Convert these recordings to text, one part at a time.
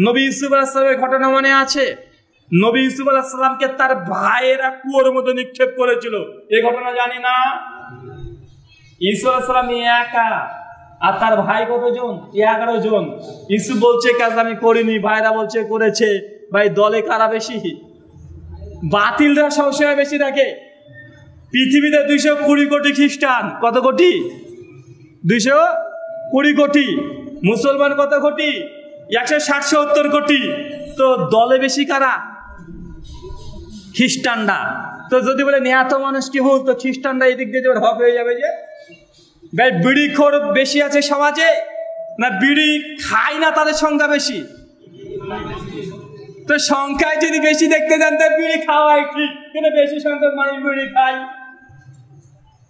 নবী ইউসুফ আলাইহিস সালামের ঘটনা মনে আছে? নবী ইউসুফ আলাইহিস সালামকে তার ভাইয়েরা কুয়োর মধ্যে নিক্ষেপ করেছিল, এই ঘটনা জানি না? ইউসুফ আলাইহিস সালাম একা, আর তার ভাই কতজন? 11 জন। ইউসুফ বলছে কাজ আমি করিনি, ভাইরা বলছে করেছে। ভাই দলে কারা বেশি? বাতিলরা সবসময় বেশি থাকে। পৃথিবীতে 220 কোটি খ্রিস্টান, কত কোটি? 220 কোটি। মুসলমান কত কোটি? 160-170 কোটি। তো দলে বেশি কারা? খ্রিস্টানরা। তো যদি বলে এত মানুষ কি ভুল, তো খ্রিস্টানরা এদিক দিয়ে হক হয়ে যাবে যে? ভাই বিড়িখোর বেশি আছে সমাজে, না বিড়ি খায় না তাদের সংখ্যা বেশি? তো সংখ্যায় যদি বেশি দেখতে যান তো বিড়ি খাওয়াই ঠিক, কিন্তু বেশি সংখ্যক মানুষ বিড়ি খায়,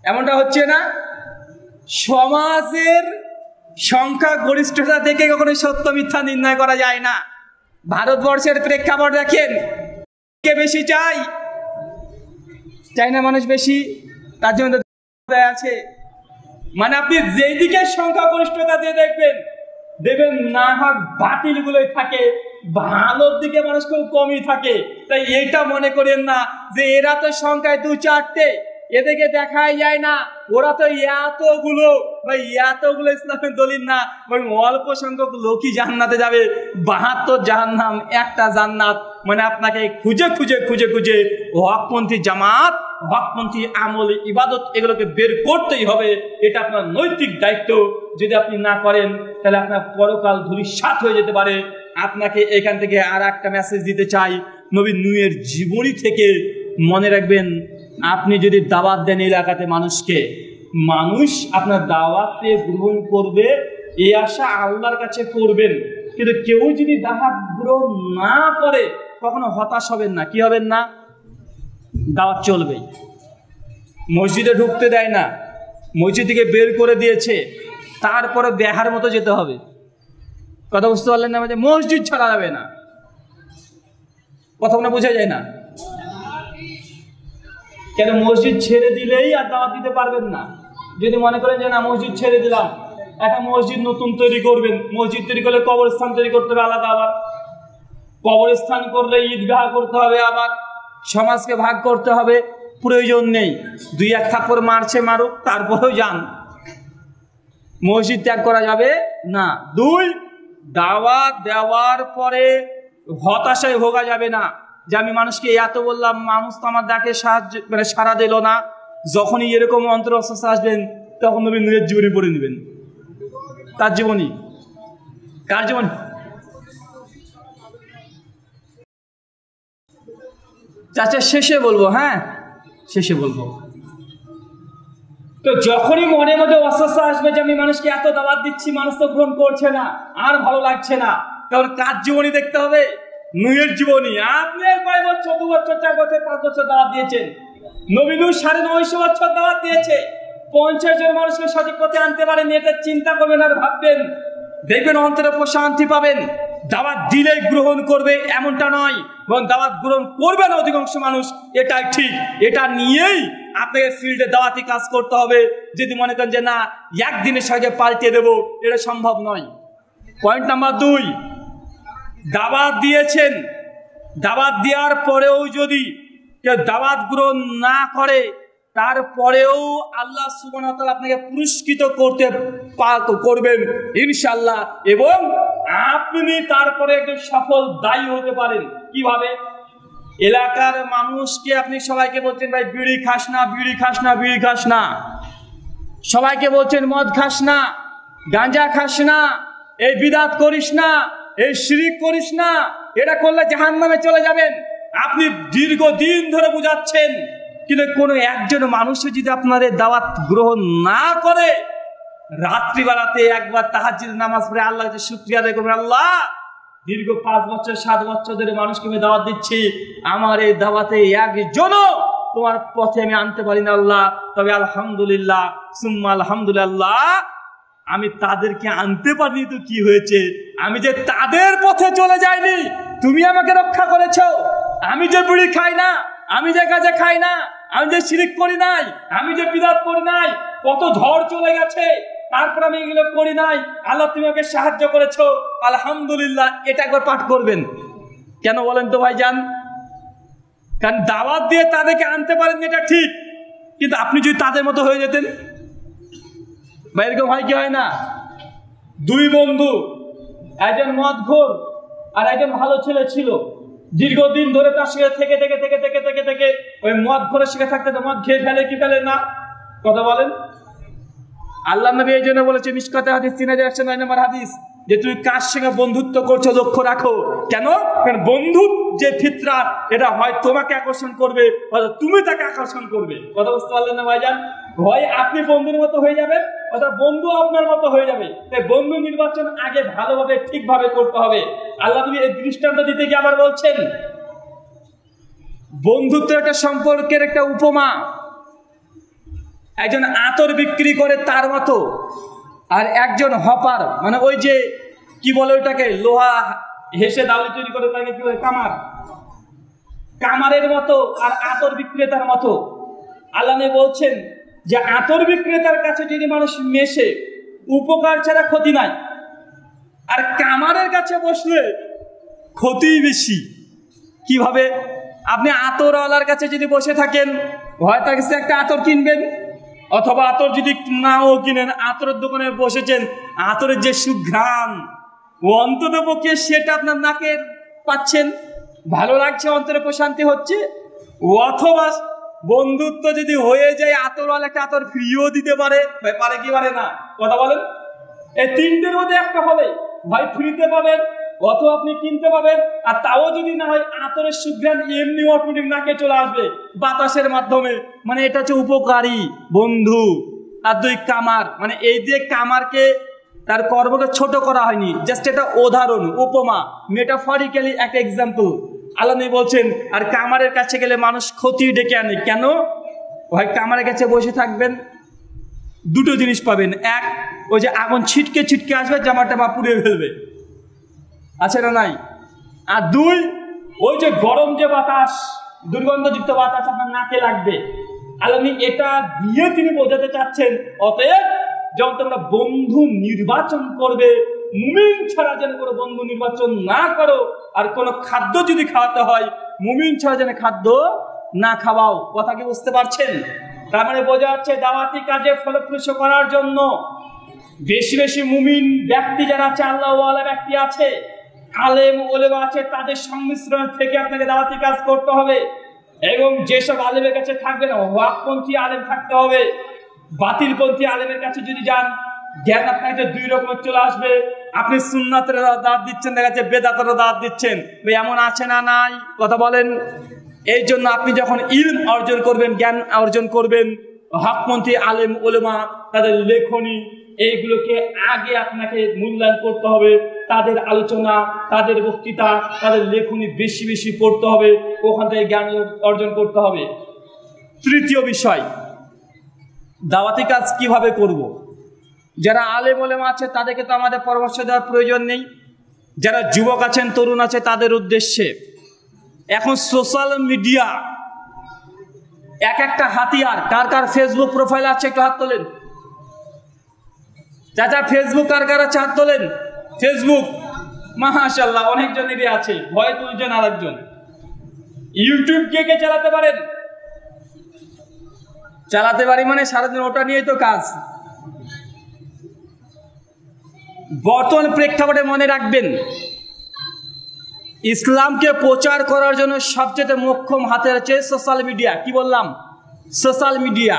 এমনটা হচ্ছে না? সমাজের সংখ্যা গরিষ্ঠতা থেকে কখনো সত্য মিথ্যা নির্ণয় করা যায় না। ভারতবর্ষের প্রেক্ষাপট দেখেন, কে বেশি চাই? চাই না মানুষ বেশি, তার জন্য আছে। মানে আপনি যেই দিকে সংখ্যা গরিষ্ঠতা দিয়ে দেখবেন না হক বাতিল গুলোই থাকে, ভালোর দিকে মানুষ খুব কমই থাকে। তাই এইটা মনে করেন না যে এরা তো সংখ্যায় 2-4টে, এদেরকে দেখাই যায় না, ওরা তো এতগুলো ইসলামের দলিল না, বরং অল্প সংখ্যক লোকই জান্নাতে যাবে। 72 জাহান্নাম, একটা জান্নাত। মানে আপনাকে খুঁজে খুঁজে খুঁজে খুঁজে হকপন্থী জামাত, হকপন্থী আমল, ইবাদত এগুলোকে বের করতেই হবে। এটা আপনার নৈতিক দায়িত্ব। যদি আপনি না করেন তাহলে আপনার পরকাল ধূলিসাৎ হয়ে যেতে পারে। আপনাকে এখান থেকে আর একটা মেসেজ দিতে চাই, নবী নূহের জীবনী থেকে। মনে রাখবেন, আপনি যদি দাওয়াত দেন এলাকাতে মানুষকে, মানুষ আপনার দাওয়াতে গ্রহণ করবে এই আশা আল্লাহর কাছে করবেন। কিন্তু কেউ যদি দাওয়াত গ্রহণ না করে কখনো হতাশ হবেন না। কি হবেন না? দাওয়াত চলবেই। মসজিদে ঢুকতে দেয় না, মসজিদ থেকে বের করে দিয়েছে, তারপরে বেহার মতো যেতে হবে। কথা বুঝতে পারলেন না? মসজিদ ছাড়া যাবে না। কথা মনে বোঝা যায় না? কেন মসজিদ ছেড়ে দিলেই আর দাওয়াত দিতে পারবেন না? যদি মনে করেন যে না মসজিদ ছেড়ে দিলাম, একটা মসজিদ নতুন তৈরি করবেন, মসজিদ তৈরি করলে কবরস্থান তৈরি করতে হবে আলাদা, আবার কবরস্থান করলে ঈদগাহ করতে হবে, আবার সমাজকে ভাগ করতে হবে। প্রয়োজন নেই। 2-1 থাপ্পড় মারছে মারুক, তারপরেও যান। মসজিদ ত্যাগ করা যাবে না। 2, দাওয়াত দেওয়ার পরে হতাশায় ভোগা যাবে না যে আমি মানুষকে এত বললাম, মানুষ তো আমার ডাকে সাড়া দিল না। যখনই এরকম অন্তর অবস্থা আসবেন তখন নবী নূহের জীবনী পড়ে নেবেন। তার জীবনী, কার জীবনী? চাচা শেষে বলবো, হ্যাঁ শেষে বলবো। তো যখনই মনের মধ্যে অস্বস্তি আসবে যে আমি মানুষকে এত দাওয়াত দিচ্ছি, মানুষ তো গ্রহণ করছে না, আর ভালো লাগছে না, তখন কার জীবনী দেখতে হবে? নূহের জীবনী। আপনি কয় বছর, 2 বছর, 4 বছর, 5 বছর দাওয়াত দিয়েছেন। নবী নূহ 950 বছর দাওয়াত দিয়েছে। 50 জন মানুষকে সঠিক পথে আনতে পারেন, এটা চিন্তা করবেন আর ভাববেন, দেখবেন অন্তরে প্রশান্তি পাবেন। দাওয়াত দিলেই গ্রহণ করবে এমনটা নয়, এবং দাওয়াত গ্রহণ করবে না অধিকাংশ মানুষ, এটাই ঠিক। এটা নিয়েই আপনাকে ফিল্ডে দাওয়াতি কাজ করতে হবে। যদি মনে করেন যে না একদিনের সঙ্গে পাল্টে দেবো, এটা সম্ভব নয়। পয়েন্ট নাম্বার 2, দাওয়াত দিয়েছেন, দাওয়াত দেওয়ার পরেও যদি কেউ দাওয়াত গ্রহণ না করে, তারপরেও আল্লাহ সুবহানাহু ওয়া তাআলা আপনাকে পুরস্কৃত করবেন ইনশাআল্লাহ, এবং আপনি তারপরে একজন সফল দায়ী হতে পারেন। কিভাবে? এলাকার মানুষকে আপনি সবাইকে বলছেন ভাই বিড়ি খাস না, বিড়ি খাস না, বিড়ি খাস না। সবাইকে বলছেন মদ খাস না, গাঁজা খাস না, এই বিদআত করিস না, এই শিরিক করিস না, এটা করলে জাহান্নামে চলে যাবেন। আপনি দীর্ঘদিন ধরে বুঝাচ্ছেন, কিন্তু কোনো একজন মানুষও যদি আপনাদের দাওয়াত গ্রহণ না করে, রাত্রিবেলাতে একবার তাহাজ্জুদের নামাজ পড়ে আল্লাহর কাছে শুকরিয়া আদায় করবেন, আল্লাহ দীর্ঘ 5 বছর 7 বছর ধরে মানুষকে আমি দাওয়াত দিচ্ছি, আমার এই দাওয়াতে একজনও তোমার পথে আমি আনতে পারি না আল্লাহ, তবে আলহামদুলিল্লাহ সুম্মা আলহামদুলিল্লাহ আমি তাদেরকে আনতে পারিনি, তো কি হয়েছে? আমি যে তাদের পথে চলে যাইনি, তুমি আমাকে রক্ষা করেছো। আমি যে বিড়ি খাই না, আমি যে গাঁজা খাই না, আমি যে শিরিক করি নাই, আমি যে বিদআত করি নাই, কত ঝড় চলে গেছে, তারপর আমি এগুলো করি নাই, আল্লাহ তুমি আমাকে সাহায্য করেছো, আলহামদুলিল্লাহ, এটা একবার পাঠ করবেন। কেন বলেন তো ভাইজান? কারণ দাওয়াত দিয়ে তাদেরকে আনতে পারেন, এটা ঠিক, কিন্তু আপনি যদি তাদের মতো হয়ে যেতেন, বা এরকম হয় কি হয় না? দুই বন্ধু, একজন মদখোর আর একজন ভালো ছেলে ছিল, দীর্ঘদিন ধরে তার সাথে থেকে থেকে থেকে থেকে থেকে থেকে ওই মদখোরের সাথে থাকতে তো মদ খেয়ে ফেলে কি ফেলে না? কথা বলেন। আল্লাহ নবী এই জন্য বলেছে মিশকাতে হাদিস 3109 নম্বর হাদিস, যে তুমি কার সঙ্গে বন্ধুত্ব করছো লক্ষ্য রাখো। কেন? কারণ বন্ধুর যে ফিতরা, এটা হয় তোমাকে আকর্ষণ করবে, অথবা তুমি তাকে আকর্ষণ করবে। কথা বুঝতে পারলেন না ভাইজান? হয় আপনি বন্ধুর মতো হয়ে যাবেন, অথবা বন্ধু আপনার মতো হয়ে যাবে। তাই বন্ধু নির্বাচন আগে ভালোভাবে ঠিকভাবে করতে হবে। আল্লাহ নবী এই দৃষ্টান্ত দিতে গিয়ে আবার বলছেন, বন্ধুত্ব একটা সম্পর্কের একটা উপমা, একজন আতর বিক্রি করে তার মতো, আর একজন হপার, মানে ওই যে কি বলে ওইটাকে, লোহা হেসে দাউলি তৈরি করে তাকে কি বলে, কামার, কামারের মতো আর আতর বিক্রেতার মতো। আল্লাহ বলছেন যে আতর বিক্রেতার কাছে যদি মানুষ মেশে, উপকার ছাড়া ক্ষতি নাই, আর কামারের কাছে বসলে ক্ষতি বেশি। কিভাবে? আপনি আতরওয়ালার কাছে যদি বসে থাকেন, হয় তার কাছে একটা আতর কিনবেন, অথবা আতর যদি নাও কিনেন, আতরের দোকানে বসেছেন, আতরের যে সুঘ্রাণ, ও অন্তত পক্ষে সেটা আপনার নাকে পাচ্ছেন, ভালো লাগছে, অন্তরে প্রশান্তি হচ্ছে। অথবা বন্ধুত্ব যদি হয়ে যায়, আতরওয়ালা একটা আতর ফ্রিও দিতে পারে, পারে কি পারে না? কথা বলেন। এই তিনটের মধ্যে একটা হবে, ভাই ফ্রিতে পাবেন, অথবা আপনি কিনতে পাবেন, আর তাও যদি না হয় আতরের সুঘ্রাণ এমনি অটোমেটিক নাকে চলে আসবে বাতাসের মাধ্যমে। মানে এটা হচ্ছে উপকারী বন্ধু। আর দুই কামার, মানে এই দিয়ে কামারকে তার কর্মকে ছোট করা হয়নি, জাস্ট এটা উদাহরণ, উপমা, মেটাফরিক্যালি একটা এক্সাম্পল। আল্লাহ বলছেন, আর কামারের কাছে গেলে মানুষ ক্ষতি ডেকে আনে। কেন? হয় কামারের কাছে বসে থাকবেন, দুটো জিনিস পাবেন, এক, ওই যে আগুন ছিটকে ছিটকে আসবে, জামাটা বা পুড়িয়ে ফেলবে, আছে না নাই? আর দুই, ওই যে গরম যে বাতাস, দুর্গন্ধযুক্ত বাতাস আপনার নাকে লাগবে। আল্লাহ এটা দিয়ে তিনি বোঝাতে চাচ্ছেন, অতএব যখন তোমরা বন্ধু নির্বাচন করবে, মুমিন ছাড়া যেন কোনো বন্ধু নির্বাচন না করো, আর কোনো খাদ্য যদি খাওয়াতে হয়, মুমিন ছাড়া যেন খাদ্য না খাওয়াও। কথা কি বুঝতে পারছেন? তার মানে বোঝা যাচ্ছে দাওয়াতি কাজে ফলপ্রসূ করার জন্য বেশি বেশি মুমিন ব্যক্তি যারা আছে, আল্লাহওয়ালা ব্যক্তি আছে, আলেম ওলেমা আছে, তাদের সংমিশ্রণ থেকে আপনাকে দাওয়াতি কাজ করতে হবে। এবং যেসব আলেমের কাছে থাকবেন, হকপন্থী আলেম থাকতে হবে। বাতিলপন্থী আলেমের কাছে যদি যান, জ্ঞান আপনার কাছে দুই রকমের চলে আসবে। আপনি সুন্নাতের দাওয়াত দিচ্ছেন, দেখা যাচ্ছে বেদাতের দাওয়াত দিচ্ছেন, এমন আছে না নাই? কথা বলেন। এই জন্য আপনি যখন ইলম অর্জন করবেন, জ্ঞান অর্জন করবেন, হকপন্থী আলেম ওলেমা তাদের লেখনী, এইগুলোকে আগে আপনাকে মূল্যায়ন করতে হবে। তাদের আলোচনা, তাদের বক্তৃতা, তাদের লেখনী বেশি বেশি পড়তে হবে, ওখান থেকে জ্ঞান অর্জন করতে হবে। তৃতীয় বিষয়, দাওয়াতি কাজ কিভাবে করব। যারা আলেম ওলেমা আছে তাদেরকে তো আমাদের পরামর্শ দেওয়ার প্রয়োজন নেই। যারা যুবক আছেন, তরুণ আছে, তাদের উদ্দেশ্যে এখন সোশ্যাল মিডিয়া এক একটা হাতিয়ার। কার কার ফেসবুক প্রোফাইল আছে একটু হাত তোলেন। চাচা ফেসবুক কার কার আছে হাত তোলেন। ফেসবুক মাশাআল্লাহ অনেকজনেরই আছে, ভয় তুলছেন আরেকজন। ইউটিউব কে কে চালাতে পারেন? চালাতে পারি, মানে সারাদিন ওটা নিয়েই তো কাজ। বর্তমান প্রেক্ষাপটে মনে রাখবেন, ইসলামকে প্রচার করার জন্য সবচেয়ে মোক্ষম হাতে আছে সোশ্যাল মিডিয়া। কি বললাম? Social media.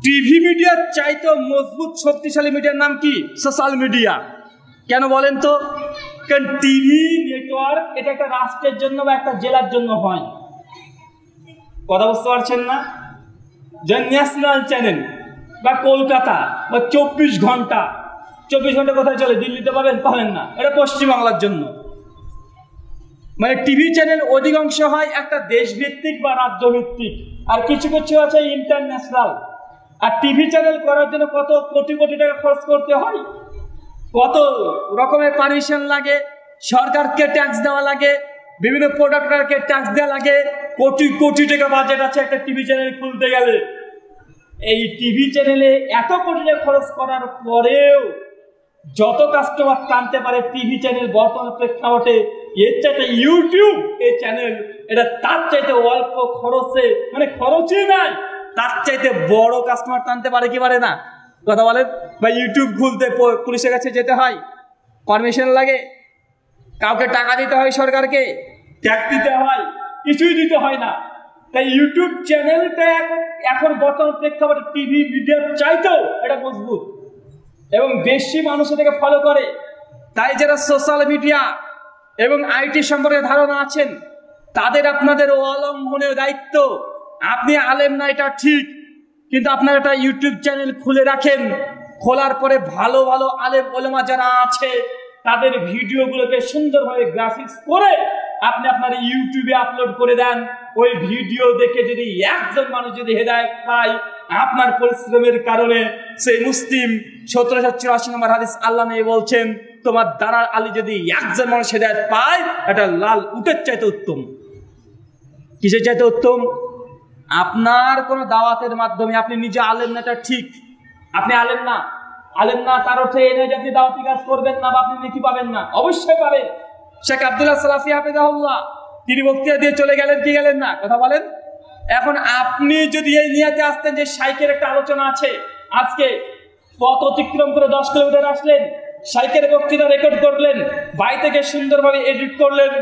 টিভি মিডিয়ার চাইতে মজবুত শক্তিশালী মিডিয়ার নাম কি? Social media. কেন বলেন তো? কারণ টিভি নেটওয়ার্ক এটা একটা রাষ্ট্রের জন্য বা একটা জেলার জন্য হয়। কথা বুঝতে পারছেন না? যে ন্যাশনাল চ্যানেল বা কলকাতা বা 24 ঘন্টা, 24 ঘন্টা কোথায় চলে? দিল্লিতে পাবেন? পাবেন না, এটা পশ্চিমবাংলার জন্য। মানে টিভি চ্যানেল অধিকাংশ হয় একটা দেশভিত্তিক বা রাজ্যভিত্তিক, আর কিছু কিছু আছে ইন্টারন্যাশনাল। আর টিভি চ্যানেল করার জন্য কত কোটি কোটি টাকা খরচ করতে হয়, কত রকমের পারমিশন লাগে, সরকারকে ট্যাক্স দেওয়া লাগে, বিভিন্ন প্রোডাক্টরকে ট্যাক্স দেওয়া লাগে, কোটি কোটি টাকা বাজেট আছে একটা টিভি চ্যানেল খুলতে গেলে। এই টিভি চ্যানেলে এত কোটি টাকা খরচ করার পরেও যত কাস্টমার টানতে পারে টিভি চ্যানেল বর্তমান প্রেক্ষাপটে, এর চাইতে ইউটিউব এই চ্যানেল এটা তার চাইতে অল্প খরচে, মানে খরচই নাই, তার চাইতে বড় কাস্টমার টানতে পারে কি পারে না? কথা বলেন। বা ইউটিউব খুলতে পুলিশের কাছে যেতে হয়, পারমিশন লাগে, কাউকে টাকা দিতে হয়, সরকারকে ট্যাক্স দিতে হয়, কিছুই দিতে হয় না। তাই ইউটিউব চ্যানেলটা এখন বর্তমান প্রেক্ষাপটে টিভি মিডিয়ার চাইতেও এটা মজবুত এবং বেশি মানুষ এটাকে ফলো করে। তাই যারা সোশ্যাল মিডিয়া এবং আইটি সম্পর্কে ধারণা আছেন তাদের আপনাদের অলঙ্ঘনীয় দায়িত্ব। আপনি আলেম না এটা ঠিক, কিন্তু আপনার একটা ইউটিউব চ্যানেল খুলে রাখেন, খোলার পরে ভালো ভালো আলেম ওলেমা যারা আছে তাদের ভিডিওগুলোকে সুন্দরভাবে গ্রাফিক্স করে আপনি আপনার ইউটিউবে আপলোড করে দেন। ওই ভিডিও দেখে যদি একজন মানুষ যদি হেদায়েত পায়, আপনার পরিশ্রমের কারণে, সেই মুসলিম 1784 নম্বর হাদিস আল্লাহ নবী বলছেন, তোমার দ্বারা আলী যদি একজন মানুষ হেদায়েত পায়, এটা লাল উটের চাইতে উত্তম। কিসের চাইতে উত্তম? আপনার কোনো দাওয়াতের মাধ্যমে, আপনি নিজে আলেম না এটা ঠিক, আপনি আলেম না, আলেম না তার অর্থে এই নয় যে আপনি দাওয়াতি কাজ করবেন না বা আপনি নেকি পাবেন না, অবশ্যই পাবেন। শেখ আব্দুল্লাহ সালাফি হাফিজাহুল্লাহ তিনি বক্তৃতা দিয়ে চলে গেলেন কি গেলেন না? কথা বলেন। এখন আপনি যদি এই নিয়াতে আসতেন যে শাইখের একটা আলোচনা আছে, আজকে পথ অতিক্রম করে 10 কিলোমিটার আসলেন, শাইখের বক্তৃতা রেকর্ড করলেন, বাড়ি থেকে সুন্দরভাবে এডিট করলেন,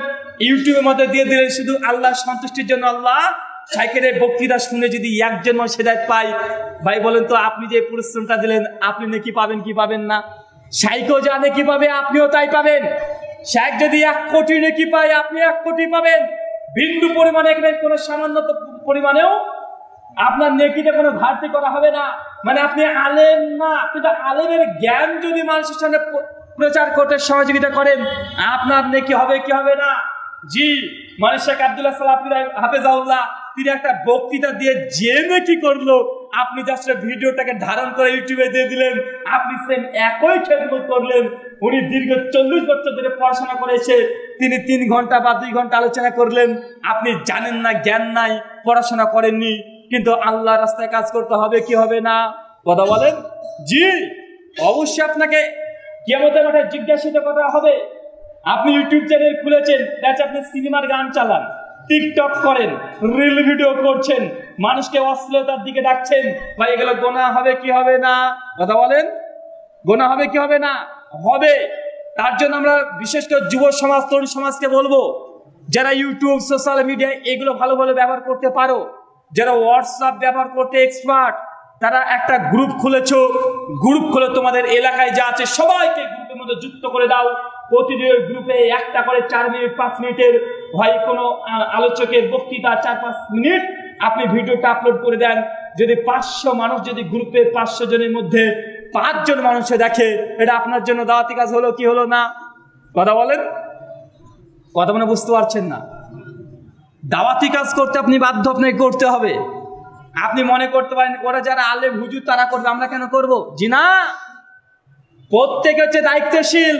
ইউটিউবের মধ্যে দিয়ে দিলেন, শুধু আল্লাহ সন্তুষ্টির জন্য। আল্লাহ শাইখের বক্তৃতা শুনে যদি একজন মানুষ হেদায়েত পায়, ভাই বলেন তো আপনি যে পরিশ্রমটা দিলেন আপনি নাকি পাবেন কি পাবেন না? শাইখও জানে কি পাবে, আপনিও তাই পাবেন। শাইখ যদি 1 কোটি নেকি পায়, আপনি 1 কোটি পাবেন। বিন্দু পরিমাণে, এখানে কোনো সামান্য পরিমাণেও আপনার নেকিতে কোনো ঘাটতি করা হবে না। মানে আপনি আলেম না, কিন্তু আলেমের জ্ঞান যদি মানুষের সামনে প্রচার করতে সহযোগিতা করেন, আপনার নেকি হবে কি হবে না? জি, মানে শেখ আব্দুল্লাহ সালাফি হাফেজাহুল্লাহ তিনি একটা বক্তৃতা দিয়ে যে নেকি করলো, আপনি জাস্ট ভিডিওটাকে ধারণ করে ইউটিউবে দিয়ে দিলেন, আপনি সেম একই খেদমত করলেন। উনি দীর্ঘ 40 বছর ধরে পড়াশোনা করেছে, তিনি 3 ঘন্টা বা 2 ঘন্টা আলোচনা করলেন। আপনি জানেন না, জ্ঞান নাই, পড়াশোনা করেননি, কিন্তু আল্লাহ রাস্তায় কাজ করতে হবে কি হবে না? কথা বলেন। জি, অবশ্যই আপনাকে কিয়ামতের মাঠে জিজ্ঞাসিত করা হবে। আপনি ইউটিউব চ্যানেল খুলেছেন, দেখছেন আপনি সিনেমার গান চালান, টিকটক করেন, রিল ভিডিও করছেন, মানুষকে অশ্লীলতার দিকে ডাকছেন, ভাই এগুলো গুনাহ হবে কি হবে না? কথা বলেন। গুনাহ হবে কি হবে না? হবে। তার জন্য আমরা বিশেষ করে যুব সমাজ, তরুণ সমাজকে বলবো, যারা ইউটিউব সোশ্যাল মিডিয়া এগুলো ভালো ভালো ব্যবহার করতে পারো, যারা হোয়াটসঅ্যাপ ব্যবহার করতে এক্সপার্ট, তারা একটা গ্রুপ খুলেছো, গ্রুপ খুলে তোমাদের এলাকায় যা আছে সবাইকে গ্রুপের মধ্যে যুক্ত করে দাও। প্রতিদিন গ্রুপে একটা করে 4 মিনিট 5 মিনিটের হয় কোনো আলোচকের বক্তৃতা 4-5 মিনিট আপনি ভিডিওটা আপলোড করে দেন। যদি 500 মানুষ, যদি গ্রুপে 500 জনের মধ্যে 5 জন মানুষে দেখে, এটা আপনার জন্য দাওয়াতি কাজ হলো কি হলো না? কথা বলেন। কথা মানে বুঝতে পারছেন না? দাওয়াতি কাজ করতে আপনি বাধ্য, আপনাকে করতে হবে। আপনি মনে করতে পারেন ওরা যারা আলেম হুজুর তারা করবে, আমরা কেন করব? জি না, প্রত্যেকে হচ্ছে দায়িত্বশীল।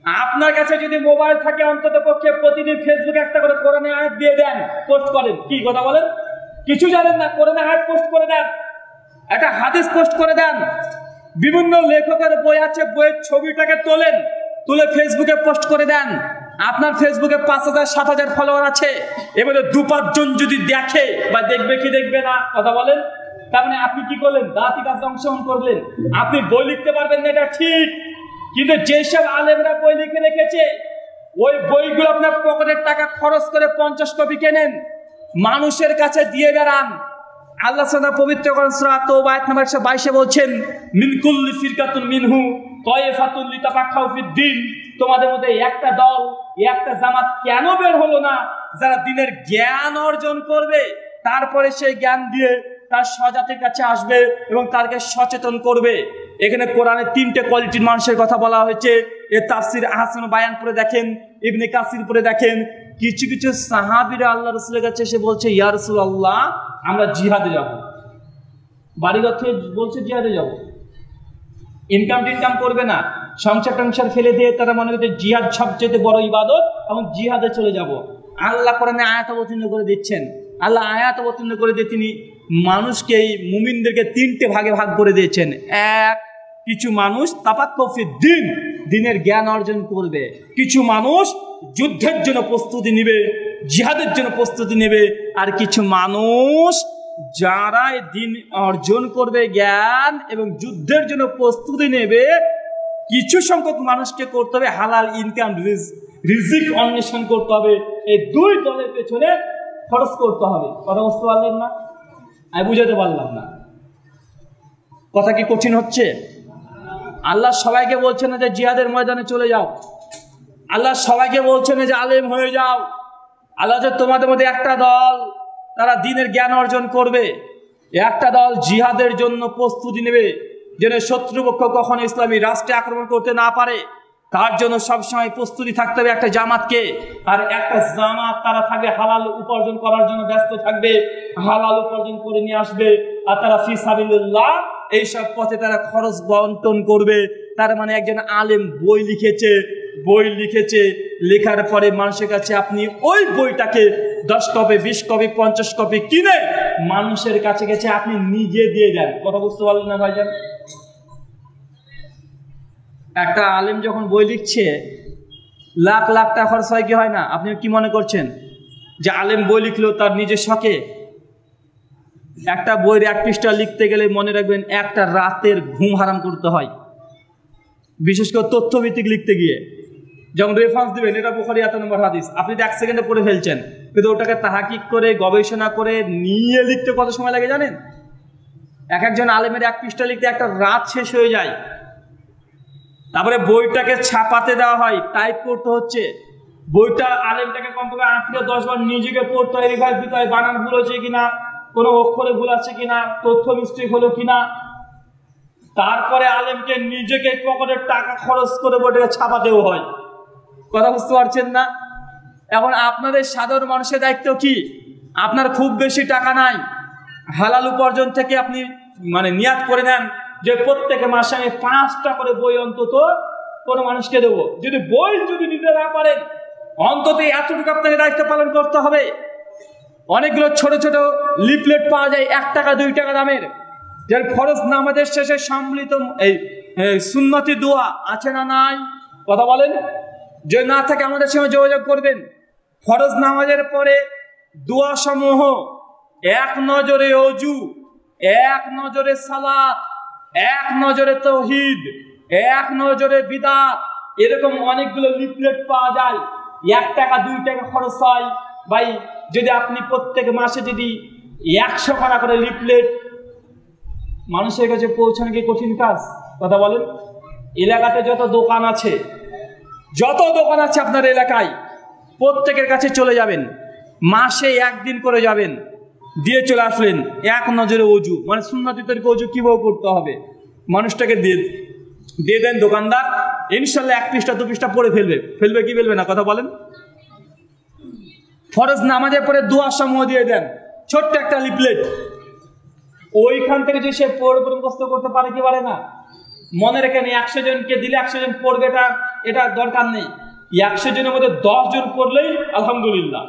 আপনার কাছে যদি মোবাইল থাকে, অন্তত পক্ষে প্রতিদিন ফেসবুকে একটা করে কোরআনের আয়াত দিয়ে দেন, পোস্ট করেন। কি কথা বলেন? কিছু জানেন না, কোরআনের আয়াত পোস্ট করে দেন, একটা হাদিস পোস্ট করে দেন। বিভিন্ন লেখকের বই আছে, বইয়ের ছবিটাকে তোলেন, তুলে ফেসবুকে পোস্ট করে দেন। আপনার ফেসবুকে 5000-7000 ফলোয়ার আছে, এবারে 2-5 জন যদি দেখে বা দেখবে কি দেখবে না? কথা বলেন। তার মানে আপনি কি করলেন? দাওয়াতি কাজে অংশগ্রহণ করলেন। আপনি বই লিখতে পারবেন না, এটা ঠিক, কিন্তু যেসব আলেমরা বই লিখে রেখেছে, ওই বইগুলো আপনার পকেটের টাকা খরচ করে 50 কপি কেনেন, মানুষের কাছে দিয়ে বেড়ান। আল্লাহ সুবহানাহু পবিত্র কোরআন সূরা তাওবা আয়াত নম্বর 122 বলছেন, মিন কুল্লি ফিরকাতুন মিনহু তায়ফাতুন লিতাফাক্কাহু ফিদ-দ্বীন, তোমাদের মধ্যে একটা দল, একটা জামাত কেন বের হলো না, যারা দ্বীনের জ্ঞান অর্জন করবে, তারপরে সেই জ্ঞান দিয়ে তার স্বজাতির কাছে আসবে এবং তাকে সচেতন করবে। এখানে কোরআনে 3টে কোয়ালিটির মানুষের কথা বলা হয়েছে। এর তাফসির আহসান বায়ান পড়ে দেখেন, ইবনে কাসির পড়ে দেখেন। কিছু কিছু সাহাবীরা আল্লাহ রাসূলের কাছে এসে বলছে, ইয়া রাসূলুল্লাহ আমরা জিহাদে যাব। বাড়িঘর থেকে বলছে জিহাদে যাব, ইনকাম করবে না, সংসার টংসার ফেলে দিয়ে তারা মনে করছে জিহাদ সবচেয়ে বড় ইবাদত এবং জিহাদে চলে যাব। আল্লাহ কোরআনে আয়াত অবতীর্ণ করে দিচ্ছেন। আল্লাহ আয়াত অবতীর্ণ করে দিয়ে তিনি মানুষকে, এই মুমিনদেরকে তিনটে ভাগে ভাগ করে দিয়েছেন। এক, কিছু মানুষ তাফাক্কুফি দিন, দিনের জ্ঞান অর্জন করবে। কিছু মানুষ যুদ্ধের জন্য প্রস্তুতি নেবে, জিহাদের জন্য প্রস্তুতি নেবে। আর কিছু মানুষ যারা দিন অর্জন করবে, জ্ঞান এবং যুদ্ধের জন্য প্রস্তুতি নেবে, কিছু সংখ্যক মানুষকে করতে হবে হালাল ইনকাম, রিজিক অন্বেষণ করতে হবে। এই দুই দলের পেছনে খরচ করতে হবে। কথা বুঝতে পারলেন না? আমি বুঝাতে পারলাম না। কথা কি কঠিন হচ্ছে? আল্লাহ সবাইকে বলছে না যে জিহাদের ময়দানে চলে যাও। আল্লাহ সবাইকে বলছে না যে আলেম হয়ে যাও। আল্লাহ যে তোমাদের মধ্যে একটা দল তারা দ্বীনের জ্ঞান অর্জন করবে, একটা দল জিহাদের জন্য প্রস্তুতি নেবে, যেন শত্রুপক্ষ কখনো ইসলামী রাষ্ট্রে আক্রমণ করতে না পারে, তার জন্য সবসময় প্রস্তুতি থাকতে হবে একটা জামাতকে। আর একটা জামাত তারা থাকবে হালাল উপার্জন করার জন্য ব্যস্ত থাকবে, হালাল উপার্জন করে নিয়ে আসবে। আর তারা ফি সাবিলিল্লাহ এইসব পথে তারা খরচ বন্টন করবে। তার মানে একজন আলেম বই লিখেছে, লেখার পরে মানুষের কাছে আপনি ওই বইটাকে 10 কপি 20 কপি 50 কপি কিনে মানুষের কাছে গেছে আপনি নিজে দিয়ে দেন। কথা বুঝতে পারলেন না ভাইজান? একটা আলেম যখন বই লিখছে লাখ লাখ টাকা খরচ হয় কি হয় না? আপনি কি মনে করছেন যে আলেম বই লিখলো তার নিজের শখে? একটা বইয়ের 1 পৃষ্ঠা লিখতে গেলে মনে রাখবেন একটা রাতের ঘুম হারাম করতে হয়, বিশেষ করে তথ্যভিত্তিক লিখতে গিয়ে। যখন রেফারেন্স দিবেন, এটা বুখারী এত নম্বর হাদিস, আপনি 1 সেকেন্ডে পড়ে ফেলছেন, কিন্তু ওটাকে তাহাকিক করে গবেষণা করে নিয়ে লিখতে কত সময় লাগে জানেন? একজন আলেমের 1 পৃষ্ঠা লিখতে একটা রাত শেষ হয়ে যায়। তারপরে বইটাকে ছাপাতে দেওয়া হয়, টাইপ করতে হচ্ছে। বইটা আলেমটাকে কমপক্ষে 8 থেকে 10 বার নিজেকে পড়তে হয়, রিভাইজ দিতে হয়, বানান ভুল হয়েছে কিনা, কোনো অক্ষরে ভুল আছে কিনা, তথ্য মিস্টেক হলো কিনা। তারপরে আলেমকে নিজেকে পকেটের টাকা খরচ করে বইটাকে ছাপাতেও হয়। কথা বুঝতে পারছেন না? এখন আপনাদের সাধারণ মানুষের দায়িত্ব কি? আপনার খুব বেশি টাকা নাই, হালাল উপার্জন থেকে আপনি নিয়াত করে নেন যে প্রত্যেক মাসে আমি 5টা করে বই অন্তত কোনো মানুষকে দেবো। যদি বই নিতে না পারেন, অন্তত এতটুকু আপনাকে দায়িত্ব পালন করতে হবে। অনেকগুলো ছোট ছোট লিফলেট পাওয়া যায় 1 টাকা 2 টাকা দামের, যার ফরজ নামাজের শেষে সম্মিলিত এই সুন্নতি দোয়া আছে না নাই? কথা বলেন। যে না থাকে আমাদের সঙ্গে যোগাযোগ করবেন। ফরজ নামাজের পরে দোয়া সমূহ, 1 নজরে অজু, 1 নজরে সালাত, 1 নজরে তাওহীদ, 1 নজরে বিদআত, এরকম অনেকগুলো লিফলেট পাওয়া যায়। 1 টাকা 2 টাকা খরচ হয়। ভাই, যদি আপনি প্রত্যেক মাসে যদি 100 খানা করে লিফলেট মানুষের কাছে পৌঁছানো কি কঠিন কাজ? কথা বলেন। এলাকাতে যত দোকান আছে আপনার এলাকায়, প্রত্যেকের কাছে চলে যাবেন, মাসে 1 দিন করে যাবেন, দিয়ে চলে আসলেন 1 নজরে অজু, সুন্নতি তরিকা অজু কিভাবে করতে হবে মানুষটাকে দিয়ে দেন দোকানদার, ইনশাল্লাহ 1 পৃষ্ঠা 2 পৃষ্ঠা পড়ে ফেলবে কি ফেলবে না? কথা বলেন। ফরজ নামাজের পরে দোয়া সমূহ দিয়ে দেন, ছোট্ট একটা লিফলেট। ওইখান থেকে যে সে পড়ে মুখস্থ করতে পারে কি পারে না? মনে রেখে নেই, 100 জনকে দিলে 100 জন পড়বে, এটা দরকার নেই। 100 জনের মধ্যে 10 জন পড়লেই আলহামদুলিল্লাহ।